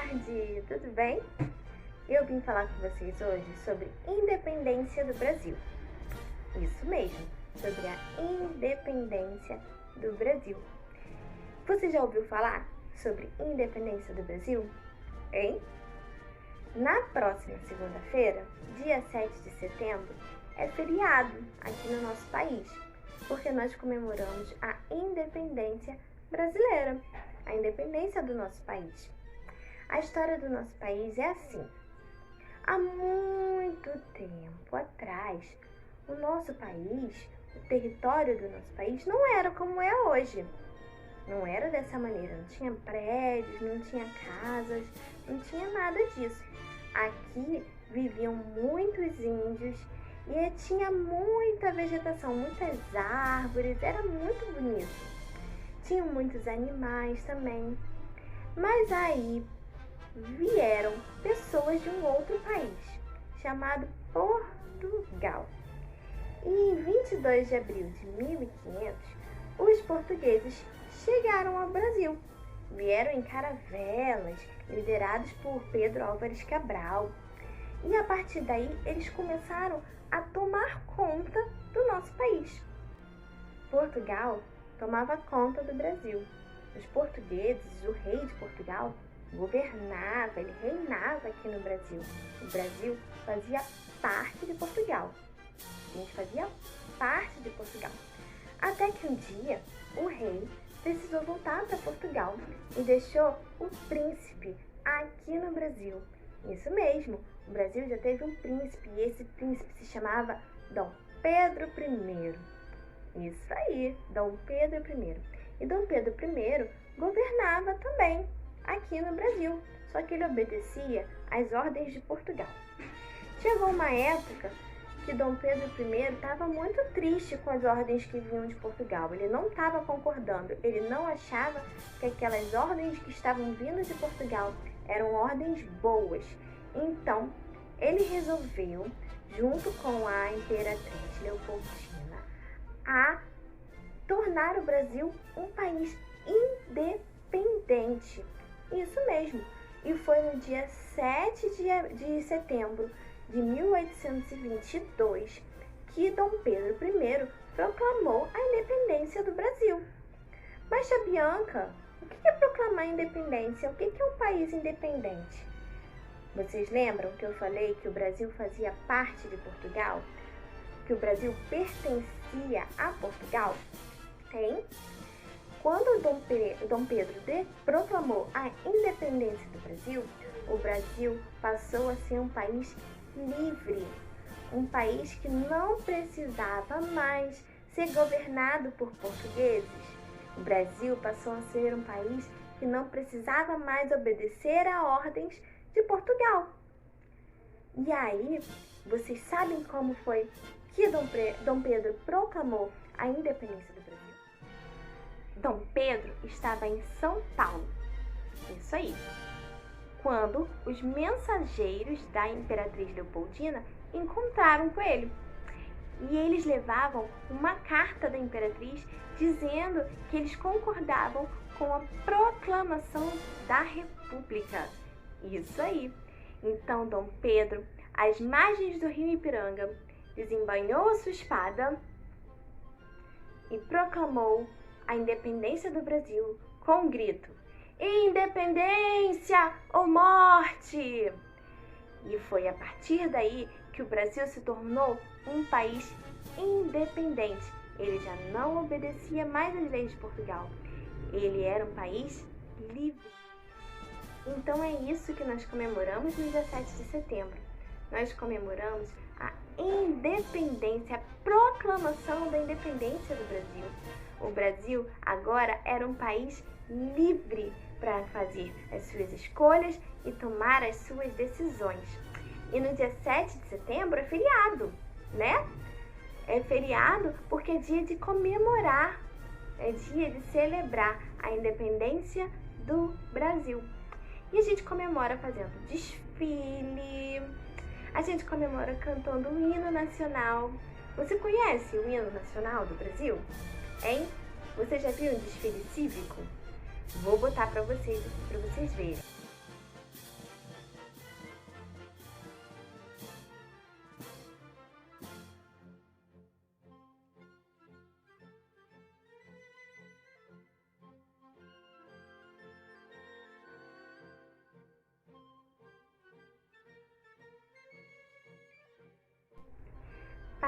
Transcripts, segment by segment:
tarde, tudo bem? Eu vim falar com vocês hoje sobre independência do Brasil. Isso mesmo, sobre a independência do Brasil. Você já ouviu falar sobre independência do Brasil? Hein? Na próxima segunda-feira, dia 7 de setembro, é feriado aqui no nosso país, porque nós comemoramos a independência brasileira, a independência do nosso país. A história do nosso país é assim. Há muito tempo atrás, o nosso país, o território do nosso país não era como é hoje. Não era dessa maneira, não tinha prédios, não tinha casas, não tinha nada disso. Aqui viviam muitos índios e tinha muita vegetação, muitas árvores, era muito bonito. Tinham muitos animais também. Mas aí vieram pessoas de um outro país, chamado Portugal. E em 22 de abril de 1500, os portugueses chegaram ao Brasil. Vieram em caravelas, liderados por Pedro Álvares Cabral. E a partir daí, eles começaram a tomar conta do nosso país. Portugal tomava conta do Brasil. Os portugueses, o rei de Portugal, governava, ele reinava aqui no Brasil. O Brasil fazia parte de Portugal. A gente fazia parte de Portugal. Até que um dia, o rei precisou voltar para Portugal e deixou o príncipe aqui no Brasil. Isso mesmo, o Brasil já teve um príncipe e esse príncipe se chamava Dom Pedro I. Isso aí, Dom Pedro I. E Dom Pedro I governava também aqui no Brasil, só que ele obedecia às ordens de Portugal. Chegou uma época que Dom Pedro I estava muito triste com as ordens que vinham de Portugal. Ele não estava concordando, ele não achava que aquelas ordens que estavam vindo de Portugal eram ordens boas. Então, ele resolveu, junto com a imperatriz Leopoldina, a tornar o Brasil um país independente. Isso mesmo. E foi no dia 7 de setembro de 1822 que Dom Pedro I proclamou a independência do Brasil. Mas, tia Bianca, o que é proclamar a independência? O que é um país independente? Vocês lembram que eu falei que o Brasil fazia parte de Portugal? Que o Brasil pertencia a Portugal? Hein? Quando Dom Pedro proclamou a independência do Brasil, o Brasil passou a ser um país livre, um país que não precisava mais ser governado por portugueses. O Brasil passou a ser um país que não precisava mais obedecer a ordens de Portugal. E aí, vocês sabem como foi que Dom Pedro proclamou a independência do Brasil? Dom Pedro estava em São Paulo, isso aí, quando os mensageiros da imperatriz Leopoldina encontraram com ele. E eles levavam uma carta da imperatriz dizendo que eles concordavam com a proclamação da República. Isso aí. Então Dom Pedro, às margens do rio Ipiranga, desembainhou a sua espada e proclamou a independência do Brasil com um grito: independência ou morte! E foi a partir daí que o Brasil se tornou um país independente. Ele já não obedecia mais às leis de Portugal. Ele era um país livre. Então é isso que nós comemoramos no dia 7 de setembro. Nós comemoramos a independência, a proclamação da independência do Brasil. O Brasil agora era um país livre para fazer as suas escolhas e tomar as suas decisões. E no dia 7 de setembro é feriado, né? É feriado porque é dia de comemorar, é dia de celebrar a independência do Brasil. E a gente comemora fazendo desfile, a gente comemora cantando o hino nacional. Você conhece o hino nacional do Brasil? Hein? Você já viu um desfile cívico? Vou botar para vocês verem.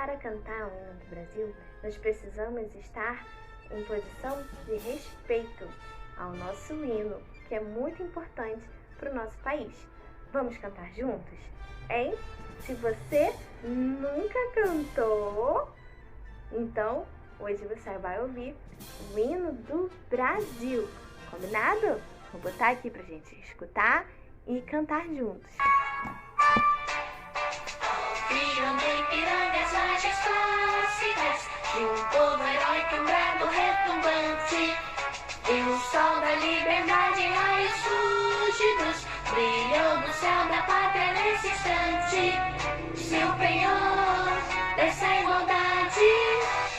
para cantar o hino do Brasil, nós precisamos estar em posição de respeito ao nosso hino, que é muito importante para o nosso país. Vamos cantar juntos? Hein? Se você nunca cantou, então hoje você vai ouvir o hino do Brasil. Combinado? Vou botar aqui pra gente escutar e cantar juntos. Brilhando pirangas majestosas, de um povo heróico, um brado retumbante, e o sol da liberdade em raios fúlgidos brilhou do céu da pátria nesse instante. Se o penhor dessa igualdade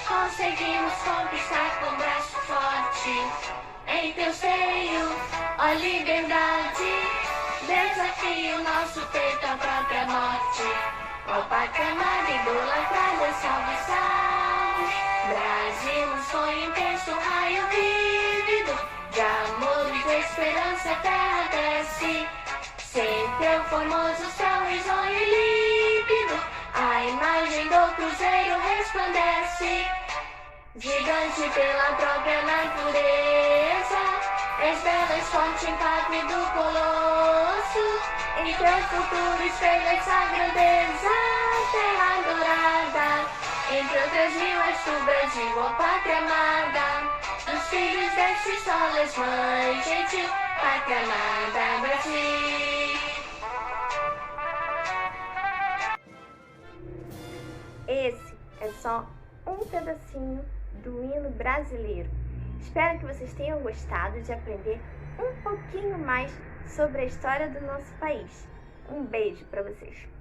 conseguimos conquistar com braço forte. Em teu seio, ó liberdade, desafio nosso peito à própria morte. Ó pátria amada, idolatrada, salve, salve. Brasil, um sonho intenso, um raio vívido de amor e de esperança, terra desce. Sem teu formoso céu risonho e límpido, a imagem do cruzeiro resplandece. Gigante pela própria natureza, és bela, és forte, impacto do colosso. Em teu futuro espelho essa grandeza, terra dourada. Entre outras mil és tu, Brasil, ó pátria amada. Dos filhos deste sol és mãe gentil, pátria amada, Brasil. Esse é só um pedacinho do hino brasileiro. Espero que vocês tenham gostado de aprender um pouquinho mais sobre a história do nosso país. Um beijo para vocês!